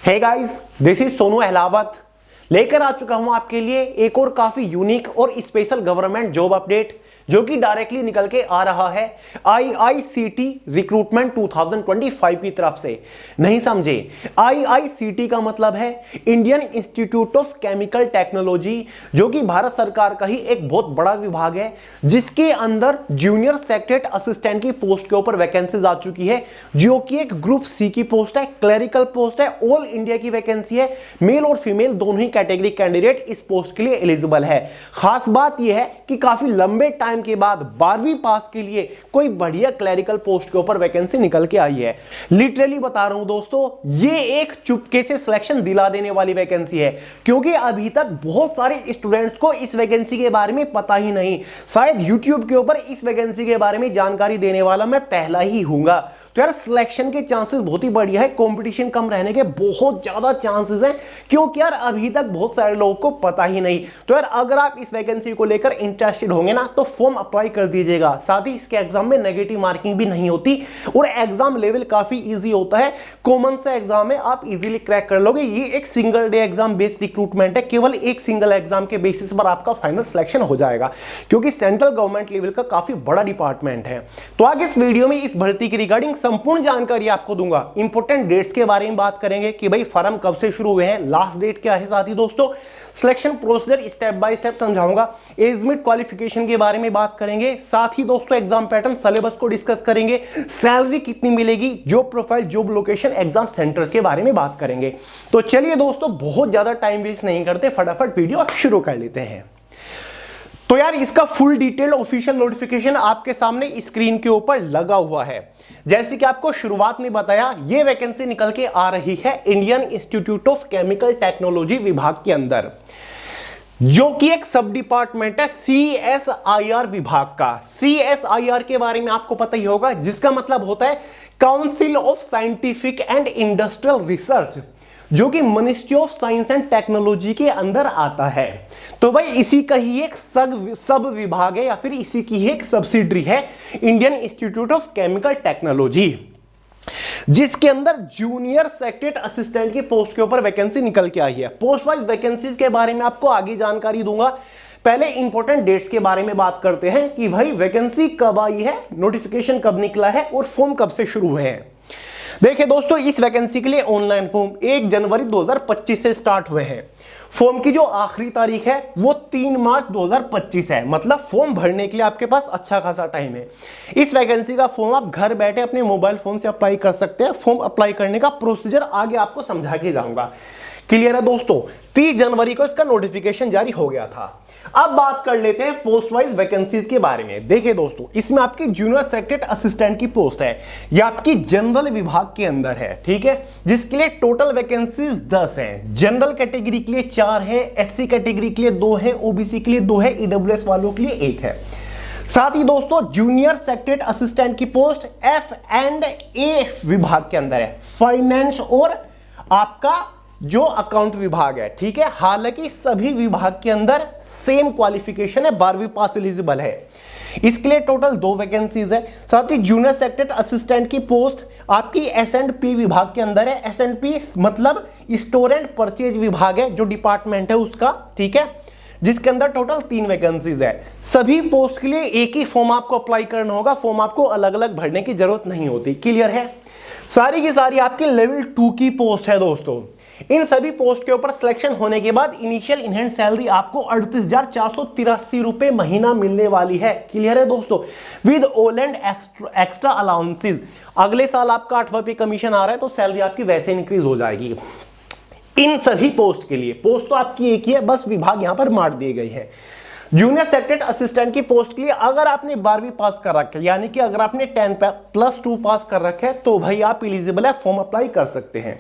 Hey guys, this is Sonu Ahlawat लेकर आ चुका हूं आपके लिए एक और काफी यूनिक और स्पेशल गवर्नमेंट जॉब अपडेट जो कि डायरेक्टली निकल के आ रहा है आईआईसीटी रिक्रूटमेंट 2025 की तरफ से। नहीं समझे? आईआईसीटी का मतलब है Indian institute of chemical technology, जो कि भारत सरकार का ही एक बहुत बड़ा विभाग है, जिसके अंदर जूनियर सेक्रेटरी असिस्टेंट की पोस्ट के ऊपर वैकेंसीज आ चुकी है, जो कि एक ग्रुप सी की पोस्ट है, क्लरिकल पोस्ट है, ऑल इंडिया की वैकेंसी है। मेल और फीमेल दोनों ही कैटेगरी कैंडिडेट इस पोस्ट के लिए एलिजिबल है। खास बात यह है कि काफी लंबे टाइम के बाद 12वीं पास के लिए कोई बढ़िया क्लरिकल पोस्ट के ऊपर वैकेंसी निकल के आई है। लिटरली बता रहा हूं दोस्तों, ये एक चुपके से सिलेक्शन दिला देने वाली वैकेंसी है, क्योंकि अभी तक बहुत सारे स्टूडेंट्स को इस वैकेंसी के बारे में पता ही नहीं। शायद यूट्यूब के ऊपर इस वैकेंसी के बारे में जानकारी देने वाला मैं पहला ही हूंगा। तो यार सिलेक्शन के चांसेस बहुत ही बढ़िया है, कंपटीशन कम रहने के बहुत ज्यादा चांसेस हैं, क्योंकि यार अभी तक बहुत सारे लोगों को पता ही नहीं। तो यार अगर आप इस वैकेंसी को लेकर इंटरेस्टेड होंगे ना, तो फॉर्म अप्लाई कर दीजिएगा। साथ ही इसके एग्जाम में नेगेटिव मार्किंग भी नहीं होती और एग्जाम लेवल काफी इजी होता है। कॉमन सा एग्जाम है, आप इजीली क्रैक कर लोगे। ये एक single day exam based recruitment है, केवल एक सिंगल एग्जाम के बेसिस पर आपका फाइनल सिलेक्शन हो जाएगा, क्योंकि सेंट्रल गवर्नमेंट लेवल का काफी बड़ा डिपार्टमेंट है। तो आगे इस वीडियो में इस भर्ती की रिगार्डिंग संपूर्ण जानकारी आपको दूंगा। इंपॉर्टेंट डेट्स के बारे में बात करेंगे कि भाई फॉर्म कब से शुरू हुए हैं, लास्ट डेट क्या है, साथ ही दोस्तों selection procedure step by step समझाऊंगा। एज लिमिट क्वालिफिकेशन के बारे में बात करेंगे, साथ ही दोस्तों एग्जाम पैटर्न सिलेबस को डिस्कस करेंगे, सैलरी कितनी मिलेगी, job profile, job location, exam centres के बारे में बात करेंगे। तो चलिए दोस्तों, बहुत ज्यादा टाइम वेस्ट नहीं करते, फटाफट वीडियो शुरू कर लेते हैं। तो यार इसका फुल डिटेल ऑफिशियल नोटिफिकेशन आपके सामने स्क्रीन के ऊपर लगा हुआ है। जैसे कि आपको शुरुआत में बताया, ये वैकेंसी निकल के आ रही है Indian institute of chemical technology विभाग के अंदर, जो कि एक सब डिपार्टमेंट है सीएसआईआर विभाग का। सीएसआईआर के बारे में आपको पता ही होगा, जिसका मतलब होता है council of scientific and industrial research, जो कि ministry of science and technology के अंदर आता है। तो भाई इसी का ही एक सब विभाग है, या फिर इसी की ही एक सब्सिडरी है Indian institute of chemical technology, जिसके अंदर जूनियर सेक्रेटरी असिस्टेंट की पोस्ट के ऊपर वैकेंसी निकल के आई है। पोस्ट वाइज वैकेंसीज के बारे में आपको आगे जानकारी दूंगा। पहले इंपॉर्टेंट डेट्स के बारे में बात करते हैं कि भाई वैकेंसी कब आई है, नोटिफिकेशन कब निकला है और फॉर्म कब से शुरू हुए हैं। देखिए दोस्तों, इस वैकेंसी के लिए ऑनलाइन फॉर्म 1 जनवरी 2025 से स्टार्ट हुए हैं। फॉर्म की जो आखिरी तारीख है वो 3 मार्च 2025 है, मतलब फॉर्म भरने के लिए आपके पास अच्छा खासा टाइम है। इस वैकेंसी का फॉर्म आप घर बैठे अपने मोबाइल फोन से अप्लाई कर सकते हैं। फॉर्म अप्लाई करने का प्रोसीजर आगे आपको समझा के जाऊंगा। क्लियर है दोस्तों? 30 जनवरी को इसका नोटिफिकेशन जारी हो गया था। अब बात कर लेते हैं पोस्ट वाइज वैकेंसीज के बारे में। देखिए दोस्तों, इसमें आपकी जूनियर सेक्रेटरी असिस्टेंट की पोस्ट है, यह आपकी जनरल विभाग के अंदर है, ठीक है, जिसके लिए टोटल वैकेंसीज 10 हैं। जनरल कैटेगरी के लिए 4 है, एससी कैटेगरी के लिए 2 है, ओबीसी के लिए 2 है, ईडब्ल्यूएस वालों के लिए 1 है। साथ ही दोस्तों जूनियर सेक्रेटरी असिस्टेंट की पोस्ट F&A विभाग के अंदर है, फाइनेंस और आपका जो अकाउंट विभाग है, ठीक है। हालांकि सभी विभाग के अंदर सेम क्वालिफिकेशन है, 12वीं पास एलिजिबल है। इसके लिए टोटल 2 वैकेंसीज है। साथ ही जूनियर सेक्रेटरी असिस्टेंट की पोस्ट आपकी S&P विभाग के अंदर है। S&P मतलब स्टोर एंड परचेज विभाग है, जो डिपार्टमेंट है उसका, ठीक है, जिसके अंदर टोटल 3 वैकेंसीज है। सभी पोस्ट के लिए एक ही फॉर्म आपको अप्लाई करना होगा, फॉर्म आपको अलग अलग भरने की जरूरत नहीं होती। क्लियर है? सारी की सारी आपकी लेवल 2 की पोस्ट है दोस्तों। इन सभी पोस्ट के ऊपर सिलेक्शन होने के बाद इनिशियल इन हैंड सैलरी आपको 38,483 रुपए महीना मिलने वाली है। क्लियर है दोस्तों? With all and extra allowances. अगले साल आपका 8वां पे कमीशन आ रहा है, तो सैलरी आपकी वैसे इंक्रीज हो जाएगी। इन सभी पोस्ट के लिए, पोस्ट तो आपकी एक ही है, बस विभाग यहां पर मार दिए गए हैं। जूनियर सेक्रेटरी असिस्टेंट की पोस्ट के लिए अगर आपने 12वीं पास कर रखे, यानी कि अगर आपने 10+2 पास कर रखे है, तो भाई आप एलिजिबल है, फॉर्म अप्लाई कर सकते हैं।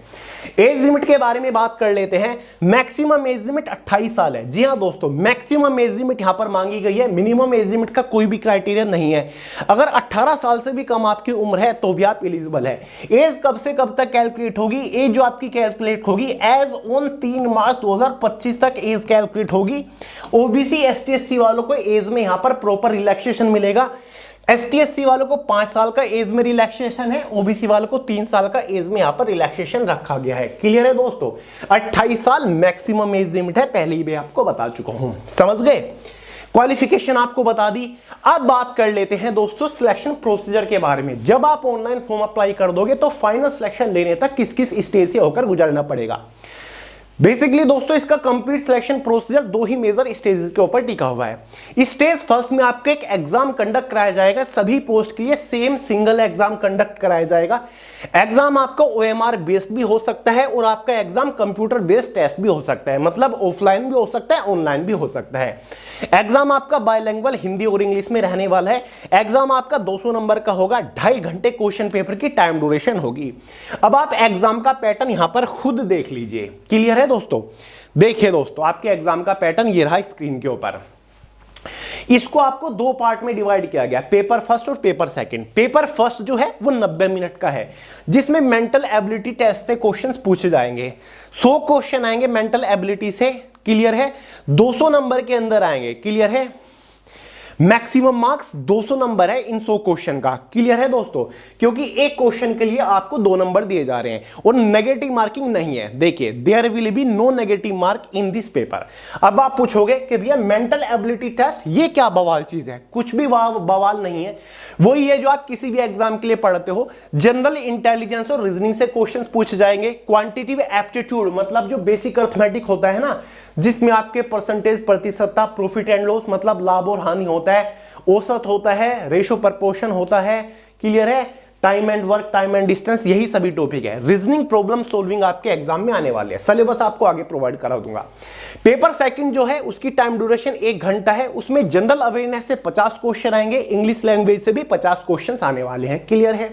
एज लिमिट के बारे में बात कर लेते हैं। मैक्सिमम एज लिमिट 28 साल है। जी हां दोस्तों, मैक्सिमम एज लिमिट यहां पर मांगी गई है, मिनिमम एज लिमिट का कोई भी क्राइटेरिया नहीं है। अगर 18 साल से भी कम आपकी उम्र है तो भी आप एलिजिबल है। एज कब से कब तक कैलकुलेट होगी? एज जो आपकी कैलकुलेट होगी एज ऑन 3 मार्च 2025 तक एज कैलकुलेट होगी। ओबीसी ST SC वालों को एज में यहां पर प्रॉपर रिलैक्सेशन मिलेगा। ST/SC वालों को 5 साल का एज में रिलैक्सेशन है, OBC वालों को 3 साल का एज में यहां पर रिलैक्सेशन रखा गया है। क्लियर है दोस्तों? 28 साल मैक्सिमम एज लिमिट है, पहले ही मैं आपको बता चुका हूं। समझ गए? क्वालिफिकेशन आपको बता दी। अब बात कर लेते हैं दोस्तों सिलेक्शन प्रोसीजर के बारे में। जब आप ऑनलाइन फॉर्म अप्लाई कर दोगे तो फाइनल सिलेक्शन लेने तक किस किस स्टेज से होकर गुजरना पड़ेगा। बेसिकली दोस्तों इसका कंप्लीट सिलेक्शन प्रोसीजर 2 ही मेजर स्टेजेस के ऊपर टिका हुआ है। स्टेज फर्स्ट में आपको एक एग्जाम कंडक्ट कराया जाएगा, सभी पोस्ट के लिए सेम सिंगल एग्जाम कंडक्ट कराया जाएगा। एग्जाम आपका OMR बेस्ड भी हो सकता है और आपका एग्जाम कंप्यूटर बेस्ड टेस्ट भी हो सकता है, मतलब ऑफलाइन भी हो सकता है, ऑनलाइन भी हो सकता है। एग्जाम आपका बायलैंग्वेज हिंदी और इंग्लिश में रहने वाला है। एग्जाम आपका 200 नंबर का होगा, 2.5 घंटे क्वेश्चन पेपर की टाइम ड्यूरेशन होगी। अब आप एग्जाम का पैटर्न यहां पर खुद देख लीजिए। क्लियर है दोस्तों? देखिए दोस्तों आपके एग्जाम का पैटर्न ये रहा स्क्रीन के ऊपर। इसको आपको 2 पार्ट में डिवाइड किया गया, पेपर फर्स्ट और पेपर सेकंड। पेपर फर्स्ट जो है वो 90 मिनट का है, जिसमें मेंटल एबिलिटी टेस्ट से क्वेश्चंस पूछे जाएंगे। 100 क्वेश्चन आएंगे मेंटल एबिलिटी से। क्लियर है? 200 नंबर के अंदर आएंगे। क्लियर है? मैक्सिमम मार्क्स 200 नंबर है इन 100 क्वेश्चन का। क्लियर है दोस्तों? क्योंकि एक क्वेश्चन के लिए आपको 2 नंबर दिए जा रहे हैं और नेगेटिव मार्किंग नहीं है। देखिए there will be no negative mark in this paper. अब आप पूछोगे कि भैया मेंटल एबिलिटी टेस्ट ये क्या बवाल चीज है? कुछ भी बवाल नहीं है, वही है जो आप किसी भी एग्जाम के लिए पढ़ते हो। जनरल इंटेलिजेंस और रीजनिंग से क्वेश्चन पूछे जाएंगे। क्वांटिटिव एप्टीट्यूड मतलब जो बेसिक अर्थमेटिक होता है ना, जिसमें आपके परसेंटेज, प्रतिशतता, प्रॉफिट एंड लॉस मतलब लाभ और हानि होता है, औसत होता है, रेशो प्रपोर्शन होता है। क्लियर है? Time and work, time and distance, यही सभी टॉपिक है। रीजनिंग प्रॉब्लम सॉल्विंग आपके एग्जाम में आने वाले हैं। सिलेबस आपको आगे प्रोवाइड करा दूंगा। पेपर सेकंड जो है उसकी टाइम ड्यूरेशन 1 घंटा है। उसमें जनरल अवेयरनेस से 50 क्वेश्चन आएंगे, इंग्लिश लैंग्वेज से भी 50 क्वेश्चन आने वाले हैं। क्लियर है?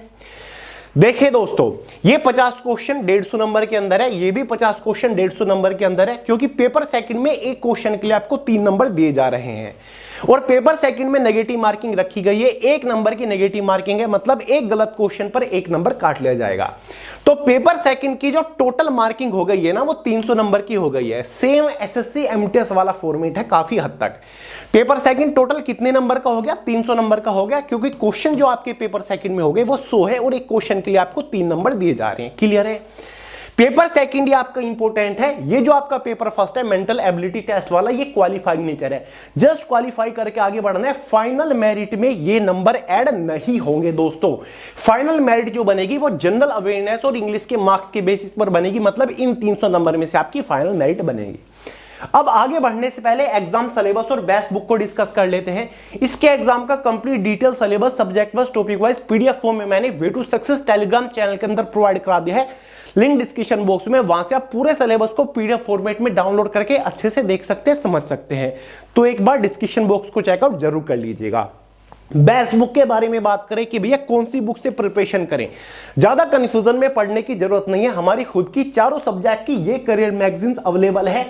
देखिए दोस्तों ये 50 क्वेश्चन 150 नंबर के अंदर है, ये भी 50 क्वेश्चन 150 नंबर के अंदर है, क्योंकि पेपर सेकंड में एक क्वेश्चन के लिए आपको 3 नंबर दिए जा रहे हैं और पेपर सेकंड में नेगेटिव मार्किंग रखी गई है। 1 नंबर की नेगेटिव मार्किंग है, मतलब एक गलत क्वेश्चन पर 1 नंबर काट लिया जाएगा। तो पेपर सेकंड की जो टोटल मार्किंग हो गई है ना वो 300 नंबर की हो गई है। सेम SSC MTS वाला फॉर्मेट है काफी हद तक। पेपर सेकंड टोटल कितने नंबर का हो गया? 300 नंबर का हो गया, क्योंकि क्वेश्चन जो आपके पेपर सेकंड में हो गए वो 100 है और एक क्वेश्चन के लिए आपको 3 नंबर दिए जा रहे हैं। क्लियर है? पेपर सेकंड ये आपका इंपॉर्टेंट है। ये जो आपका पेपर फर्स्ट है मेंटल एबिलिटी टेस्ट वाला, ये क्वालिफाइंग नेचर है, जस्ट क्वालिफाई करके आगे बढ़ना है। फाइनल मेरिट में ये नंबर ऐड नहीं होंगे दोस्तों। फाइनल मेरिट जो बनेगी वो जनरल अवेयरनेस और इंग्लिश के मार्क्स के बेसिस पर बनेगी, मतलब इन 300 नंबर में से आपकी फाइनल मेरिट बनेगी। अब आगे बढ़ने से पहले एग्जाम सिलेबस और बेस्ट बुक को डिस्कस कर लेते हैं। इसके एग्जाम का complete detail syllabus subject wise topic wise PDF form में मैंने way to success Telegram channel के अंदर प्रोवाइड करा दिया है, लिंक डिस्क्रिप्शन बॉक्स में। वहां से आप पूरे सिलेबस को PDF फॉर्मेट में डाउनलोड करके अच्छे से देख सकते हैं, समझ सकते हैं। तो एक बार डिस्क्रिप्शन बॉक्स को चेकआउट जरूर कर लीजिएगा। बेस्ट बुक के बारे में बात करें कि भैया कौन सी बुक से प्रिपरेशन करें, ज्यादा कंफ्यूजन में पढ़ने की जरूरत नहीं है। हमारी खुद की चारों सब्जेक्ट की ये करियर मैगजीन्स अवेलेबल है,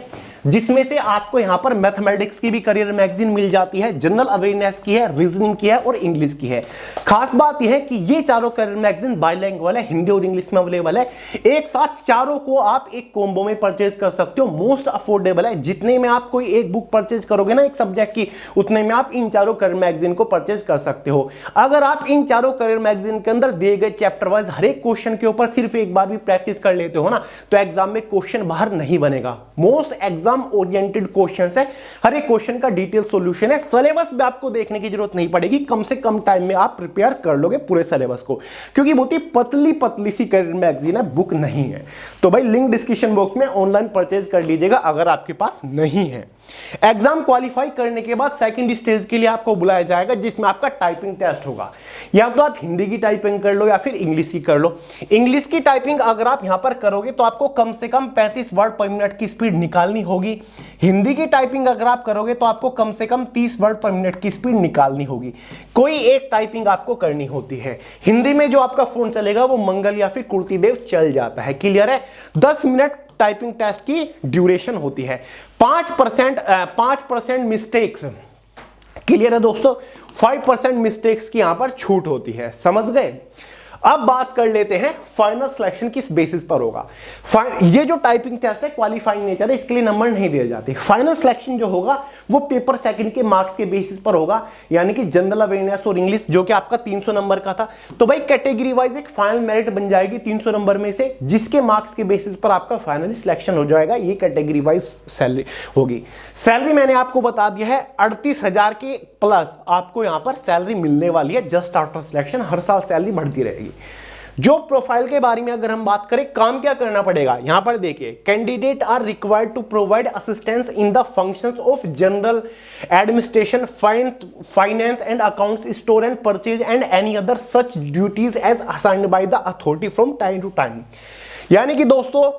जिसमें से आपको यहां पर मैथमेटिक्स की भी करियर मैगजीन मिल जाती है, जनरल अवेयरनेस की है, रीजनिंग की है और इंग्लिश की है। खास बात यह है कि ये चारों करियर मैगजीन बाइलैंग्वेज है, हिंदी और इंग्लिश में अवेलेबल है। एक साथ चारों को आप एक कॉम्बो में परचेज कर सकते हो, मोस्ट अफोर्डेबल है। जितने में आप कोई एक बुक परचेज करोगे ना एक सब्जेक्ट की, उतने में आप इन चारों करियर मैगजीन को परचेज कर सकते हो। अगर आप इन चारों करियर मैगजीन के अंदर दिए गए चैप्टर वाइज हर एक क्वेश्चन के ऊपर सिर्फ एक बार भी प्रैक्टिस कर लेते हो ना, तो एग्जाम में क्वेश्चन बाहर नहीं बनेगा। मोस्ट एग्जाम ओरिएंटेड क्वेश्चंस है, हर एक क्वेश्चन का डिटेल सॉल्यूशन है। सिलेबस भी आपको देखने की जरूरत नहीं पड़ेगी, कम से कम टाइम में आप प्रिपेयर कर लोगे पूरे सिलेबस को, क्योंकि बहुत ही पतली पतली सी करियर मैगजीन है, बुक नहीं है। तो भाई लिंक डिस्क्रिप्शन बॉक्स में ऑनलाइन परचेज कर लीजिएगा अगर आपके पास नहीं है। एग्जाम क्वालिफाई करने के बाद सेकंड स्टेज के लिए आपको बुलाया जाएगा, जिसमें आपका टाइपिंग टेस्ट होगा। या तो आप हिंदी की टाइपिंग कर लो या फिर इंग्लिश की कर लो। इंग्लिश की टाइपिंग अगर आप यहां पर करोगे तो आपको कम से कम 35 वर्ड पर मिनट की स्पीड निकालनी होगी। हिंदी की टाइपिंग अगर आप करोगे तो आपको कम से कम 30 वर्ड पर मिनट की स्पीड निकालनी होगी। कोई एक टाइपिंग आपको करनी होती है। हिंदी में जो आपका फोन चलेगा वो मंगल या फिर कुर्तीदेव चल जाता है। क्लियर है? 10 मिनट टाइपिंग टेस्ट की ड्यूरेशन होती है। 5% मिस्टेक्स, क्लियर है दोस्तों, 5% मिस्टेक्स की यहां पर छूट होती है। समझ गए? अब बात कर लेते हैं फाइनल सिलेक्शन किस बेसिस पर होगा। ये जो टाइपिंग टेस्ट है क्वालिफाइंग नेचर है, इसके लिए नंबर नहीं दिए जाते। फाइनल सिलेक्शन जो होगा वो पेपर सेकंड के मार्क्स के बेसिस पर होगा, यानी कि जनरल अवेयरनेस और इंग्लिश जो कि आपका 300 नंबर का था, तो भाई कैटेगरी वाइज एक फाइनल मेरिट बन जाएगी 300 नंबर में से, जिसके मार्क्स के बेसिस पर आपका फाइनली सिलेक्शन हो जाएगा। ये कैटेगरी वाइज सैलरी होगी। सैलरी मैंने आपको बता दिया है 38,000 के प्लस आपको यहां पर सैलरी मिलने वाली है जस्ट आफ्टर सिलेक्शन। हर साल सैलरी बढ़ती रहेगी। जो प्रोफाइल के बारे में अगर हम बात करें, काम क्या करना पड़ेगा, यहां पर देखिए, candidate are required to provide assistance in the functions of general administration, finance and accounts, store and purchase and any other such duties as assigned by the authority from time to time. यानी कि दोस्तों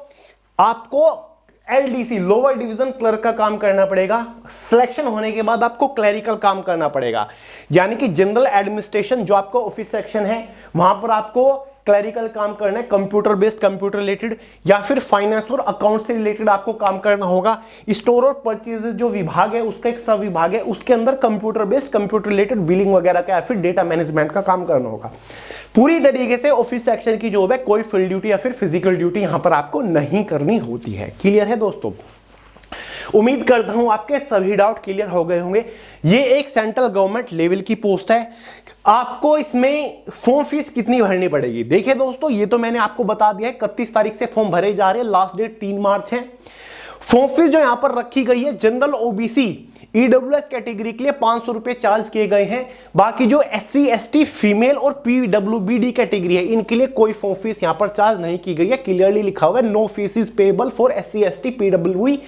आपको LDC lower division clerk का काम करना पड़ेगा। Selection होने के बाद आपको क्लरिकल काम करना पड़ेगा, यानी कि जनरल एडमिनिस्ट्रेशन जो आपका ऑफिस सेक्शन है वहां पर आपको क्लरिकल काम करना है, कंप्यूटर बेस्ड, कंप्यूटर रिलेटेड, या फिर फाइनेंस और अकाउंट से रिलेटेड आपको काम करना होगा। स्टोर और परचेजेस जो विभाग है उसका एक सब विभाग है, उसके अंदर computer based, computer related billing वगैरह का या फिर डेटा मैनेजमेंट का काम करना होगा। पूरी तरीके से ऑफिस सेक्शन की जॉब है, कोई फील्ड ड्यूटी या फिर फिजिकल ड्यूटी यहां पर आपको नहीं करनी होती है। क्लियर है दोस्तों? उम्मीद करता हूं आपके सभी डाउट क्लियर हो गए होंगे। ये एक सेंट्रल गवर्नमेंट लेवल की पोस्ट है। आपको इसमें फॉर्म फीस कितनी भरनी पड़ेगी? देखिए दोस्तों, ये तो मैंने आपको बता दिया है, 31 तारीख से फॉर्म भरे जा रहे हैं, लास्ट डेट 3 मार्च है। फॉर्म फीस जो यहां पर रखी गई है, जनरल OBC EWS कैटेगरी के लिए 500 रुपए चार्ज किए गए हैं। बाकी जो SC ST फीमेल और PWBD कैटेगरी है इनके लिए कोई फॉर्म फीस यहां पर चार्ज नहीं की गई है। क्लियरली लिखा हुआ है no fees is payable for SC ST PWE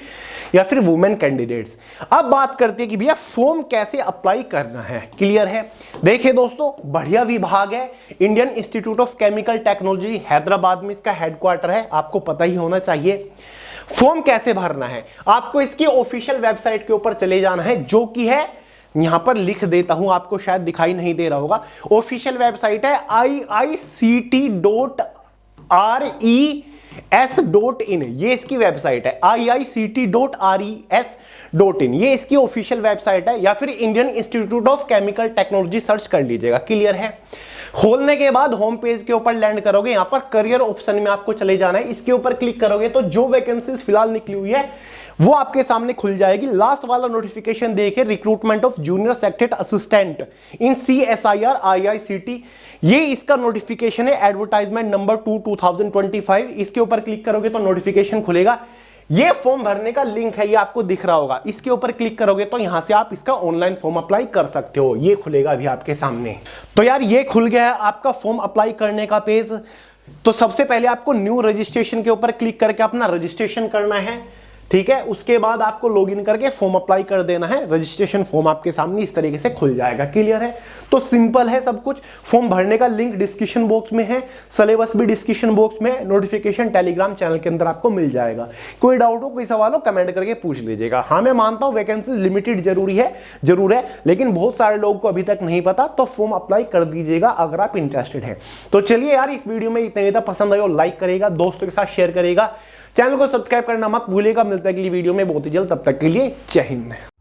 या फिर वुमेन कैंडिडेट्स। अब बात करते हैं कि भैया फॉर्म कैसे अप्लाई करना है। क्लियर है? देखिए दोस्तों, बढ़िया विभाग है, Indian institute of chemical technology Hyderabad में इसका हेडक्वार्टर है, आपको पता ही होना चाहिए। फॉर्म कैसे भरना है, आपको इसकी ऑफिशियल वेबसाइट के ऊपर चले जाना है, जो कि है यहां पर लिख देता हूं, आपको शायद दिखाई नहीं दे रहा होगा। ऑफिशियल वेबसाइट है iict.res.in, ये इसकी वेबसाइट है iict.res.in, ये इसकी ऑफिशियल वेबसाइट है, या फिर Indian institute of chemical technology search कर लीजिएगा। क्लियर है? खोलने के बाद होम पेज के ऊपर लैंड करोगे, यहां पर करियर ऑप्शन में आपको चले जाना है। इसके ऊपर क्लिक करोगे तो जो वैकेंसीज फिलहाल निकली हुई है वो आपके सामने खुल जाएगी। लास्ट वाला नोटिफिकेशन देखिए, recruitment of junior secretary assistant in CSIR IICT, ये इसका नोटिफिकेशन है, एडवर्टाइजमेंट नंबर 2 2025। इसके ऊपर क्लिक करोगे तो नोटिफिकेशन खुलेगा। ये फॉर्म भरने का लिंक है, ये आपको दिख रहा होगा, इसके ऊपर क्लिक करोगे तो यहां से आप इसका ऑनलाइन फॉर्म अप्लाई कर सकते हो। ये खुलेगा अभी आपके सामने। तो यार ये खुल गया है आपका फॉर्म अप्लाई करने का पेज। तो सबसे पहले आपको न्यू रजिस्ट्रेशन के ऊपर क्लिक करके अपना रजिस्ट्रेशन करना है, ठीक है। उसके बाद आपको लॉगिन करके फॉर्म अप्लाई कर देना है। रजिस्ट्रेशन फॉर्म आपके सामने इस तरीके से खुल जाएगा। क्लियर है? तो सिंपल है सब कुछ। फॉर्म भरने का लिंक डिस्क्रिप्शन बॉक्स में है, सिलेबस भी डिस्क्रिप्शन बॉक्स में, नोटिफिकेशन टेलीग्राम चैनल के अंदर आपको मिल जाएगा। कोई डाउट हो, कोई सवाल हो, कमेंट करके पूछ लीजिएगा। हाँ, मैं मानता हूं वैकेंसीज लिमिटेड जरूर है, लेकिन बहुत सारे लोगों को अभी तक नहीं पता, तो फॉर्म अप्लाई कर दीजिएगा अगर आप इंटरेस्टेड हैं। तो चलिए यार, इस वीडियो में इतना ही था। पसंद आया लाइक करेगा, दोस्तों के साथ शेयर करेगा, चैनल को सब्सक्राइब करना मत भूलिएगा। मिलता है अगली वीडियो में बहुत ही जल्द, तब तक के लिए जय हिंद।